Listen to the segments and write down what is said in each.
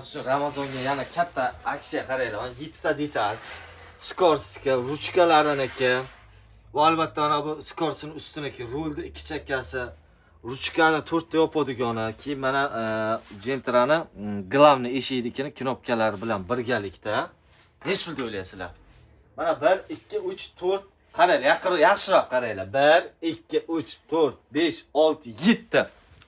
Shu Ramazonga yana katta aksiya qaranglar. 7 ta detal. Skorska, ruchkalariniki va albatta mana bu skorsining ustuniki rulni ikki chakkasi, ruchkani 4 ta yopadigani, keyin mana jentrani glavni eshigidagi knopkalari bilan birgalikda. Nech pul o'ylaysizlar? Mana 1 2 3 4 qaranglar, yaxshiroq qaranglar. 1 2 3 4 5 6 7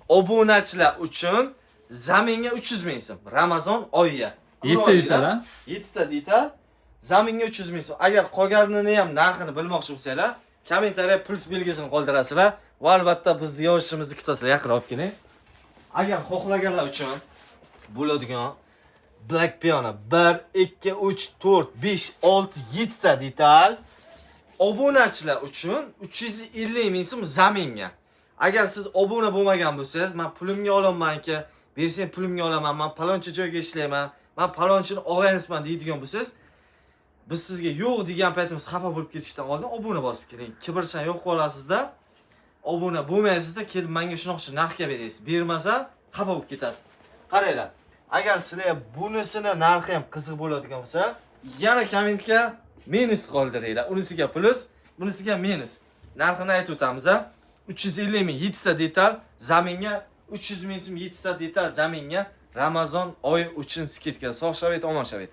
obunachilar uchun zaminga 300 ming so'm. Ramazon oyiga. 7 ta detal. 7 ta detal. Zaminga 300 ming so'm. Agar qolganini ham narxini bilmoqchi bo'lsanglar, kommentariya plus belgisini qoldirasizlar va albatta bizni yozishimizni kutasizlar. Yaqin olib keling. Agar xohlaganlar uchun bo'ladigan Black Piano 1 2 3 4 5 6 7 ta detal. Obunachilar uchun 350 ming so'm zaminga. Agar siz obuna bo'lmagan bo'lsangiz, men pulimga olamanki, bersang pulimga olaman, men palonchi joyga ishlayman, men palonchini og'aynisman deydigan bo'lsangiz, biz sizga yo'q degan paytimiz xafa bo'lib ketishdan oldin obuna bosib keling. Kibrchan yo'q qolasizda, obuna bo'lmaysizda, kelib menga shunaqa narxga berasiz. Bermasa xafa bo'lib ketasiz. Qaranglar. Agar sizlar bunisini narxi ham qiziq bo'ladigan bo'lsa, yana kommentga minus qoldiringlar. Unisiga plus, bunisiga minus. Narxini aytib o'tamiz. 350 ming 7 ta detal zaminga, 300 ming so'm 7 ta detal zaminga Ramazon oyi uchun skidka. Sog' shavit, omon shavit.